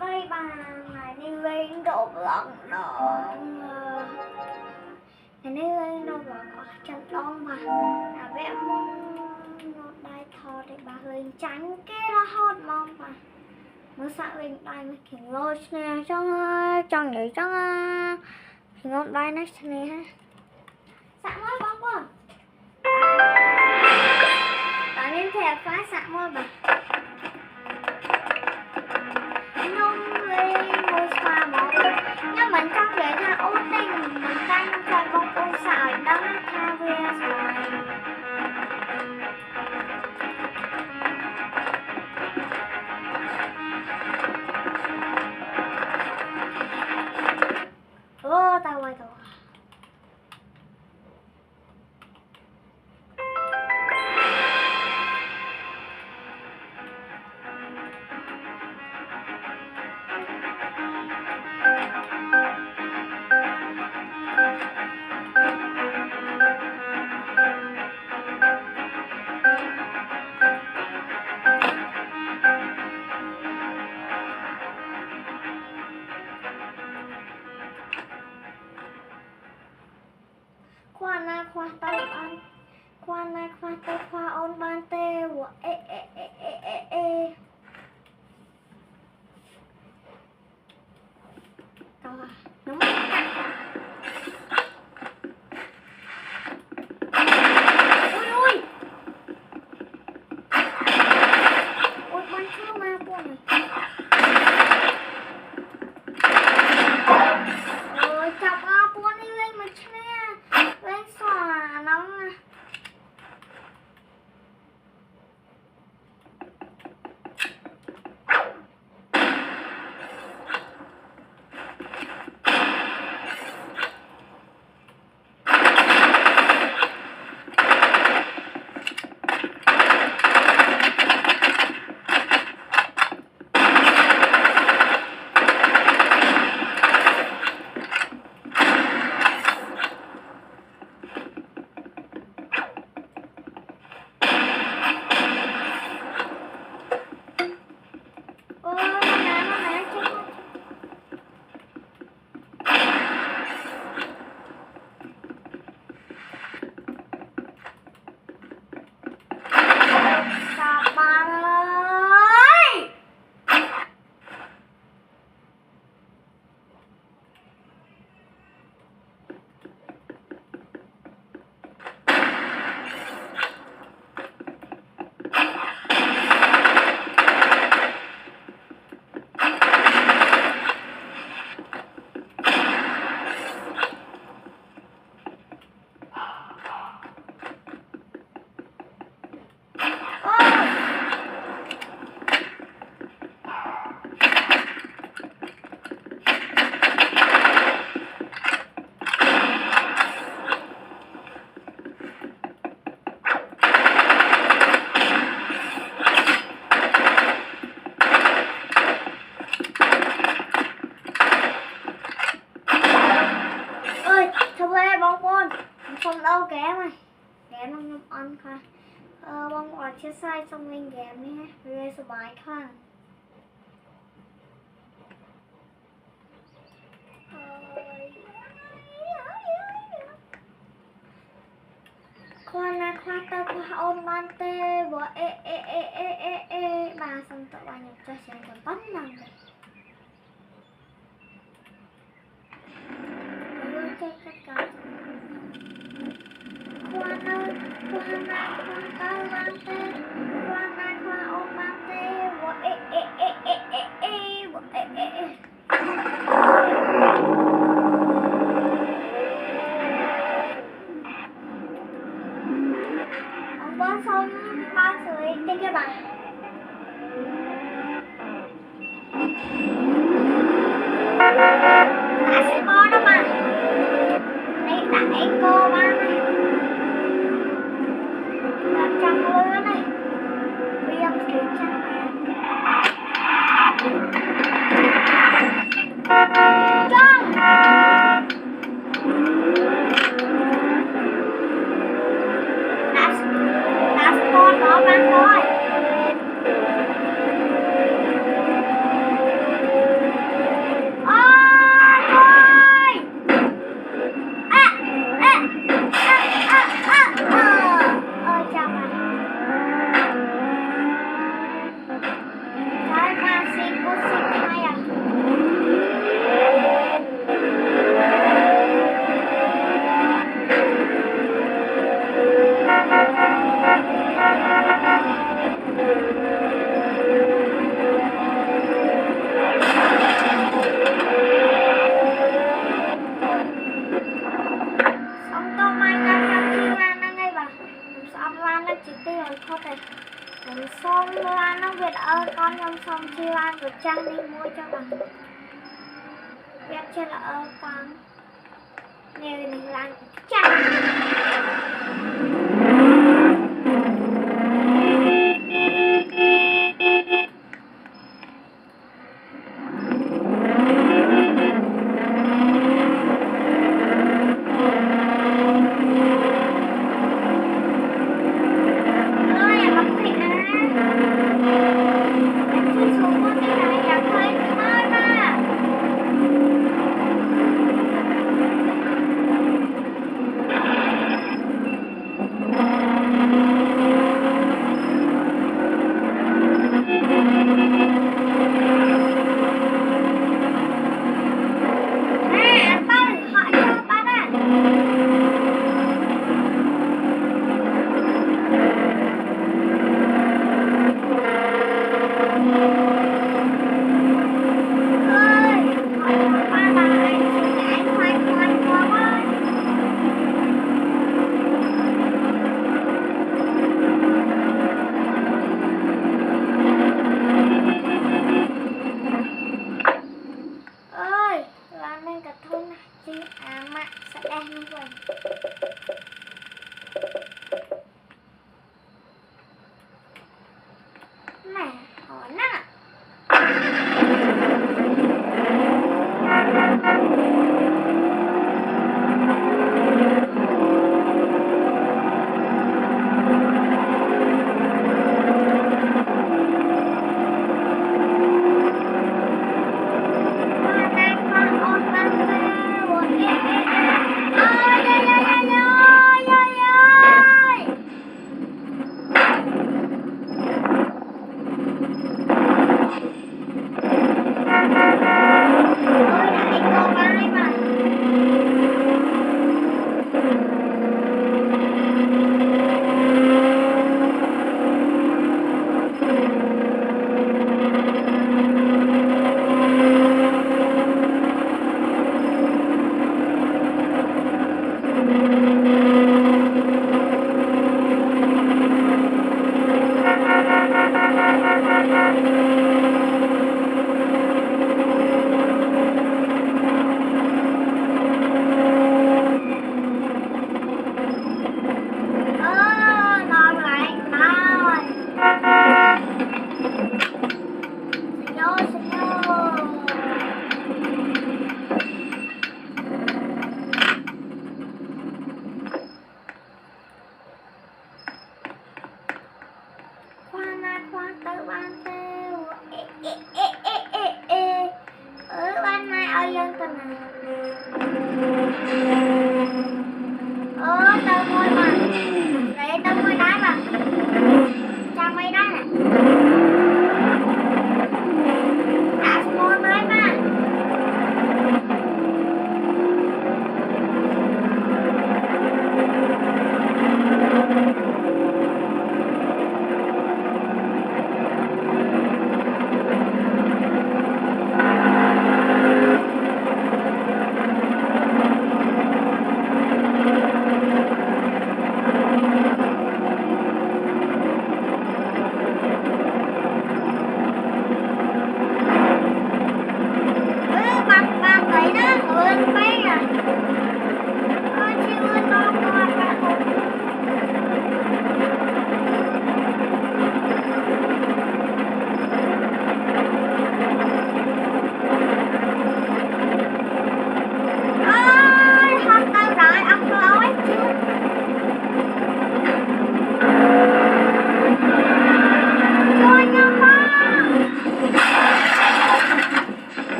đây bà này đi lên độ lận đó này đi lên độ lận có chân đông mà là vẽ mong nó đây thò để bà lên tránh cái đó hot mong mà mới sợ lên đây mới kiểu lôi nè trong nhảy trong thì ngon đây nó nè ha sẵn mới bóng con bà nên thèm phá sẵn mới bà nhưng mình không để tha ổn định mình đang phải bông con xài đó tha về xoài tao quay tao khoa tao ăn khoa tao khoa ôn ban tê của ê tao à đúng ui ban chưa ma buồn rồi chọc buồn đi lên mà nè lên xòa nóng không đâu kém này kém nó ănค่ะบางวันเชื่อไส้ทรงเล่นแกมนี่ฮะเรื่อยสบายค่ะควานาควาตาควาออนมันเตะบัวเอมาสังตะวันอยากจะเสียงกันปั้นนังเลยเจ๊จัดการควานาควาตาวันเตะควานาควาออนมันเตะบัวเอบัวông xong ba sưởi trên cái bàn đã sẽ có đó mà đây đã cô ba này là trong lứa này của cha đi mua cho bằng biết chưa là con nêu mình làm chặt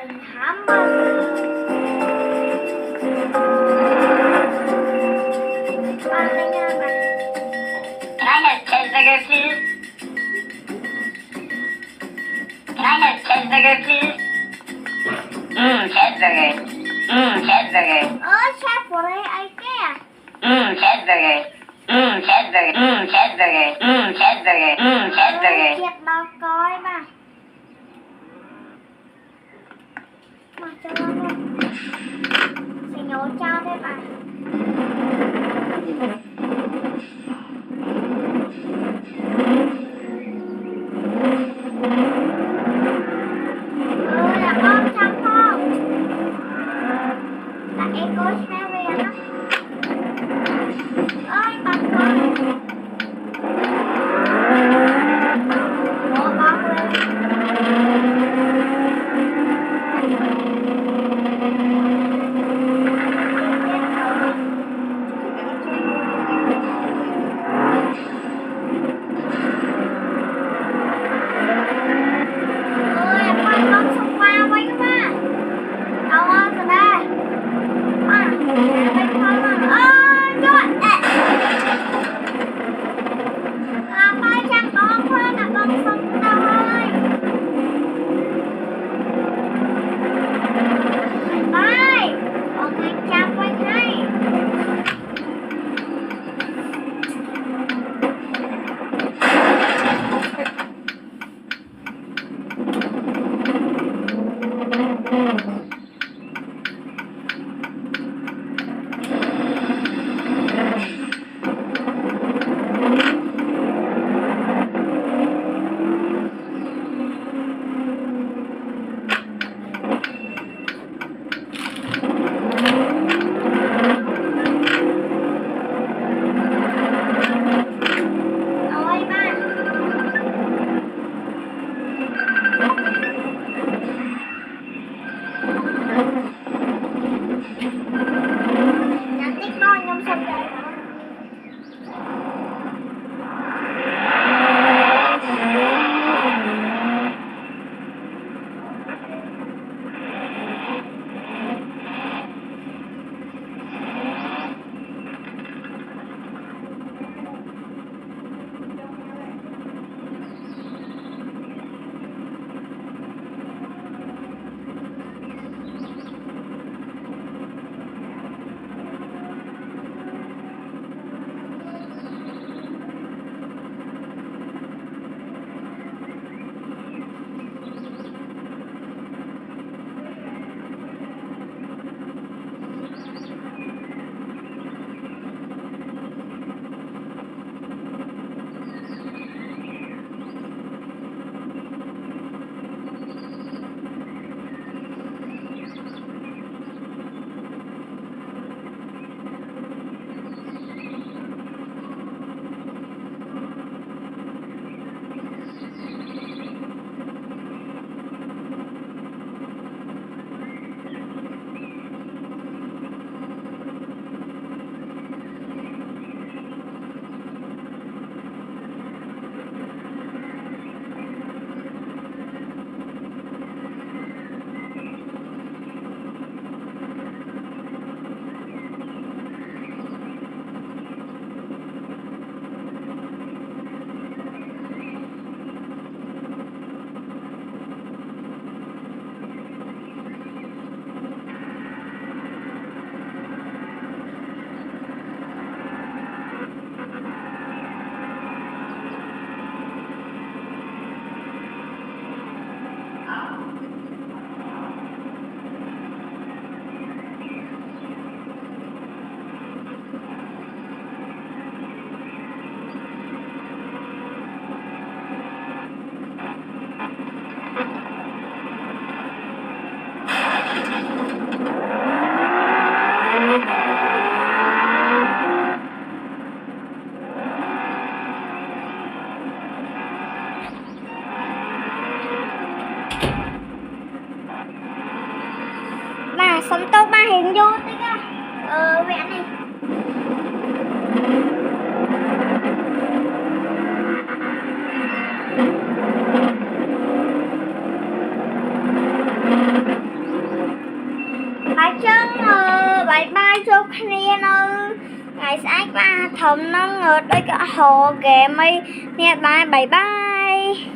Đừng hãm mà. Ba tay ngang mà. Can I have cheeseburger, please? Can I have cheeseburger, please? Cheeseburger. Cheeseburger. Chef của đây ai kìa. Cheeseburger. Cheeseburger. Cheeseburger. Cheeseburger. Cheeseburger. Chết bao coi mà. Mà cho nó luôn. Sẽ nhổ cho đấy mà. Là con chăm không? Là em có xe về đó. Ơi bà con. Ủa bóng lên. Sống tốt ba hiện vô tí ra. Vẽ này. Bà chân bye bye cho khăn ơ ngày sáng ba thầm nó ngợt đây cả hồ ghẻ mây nè bye bye bye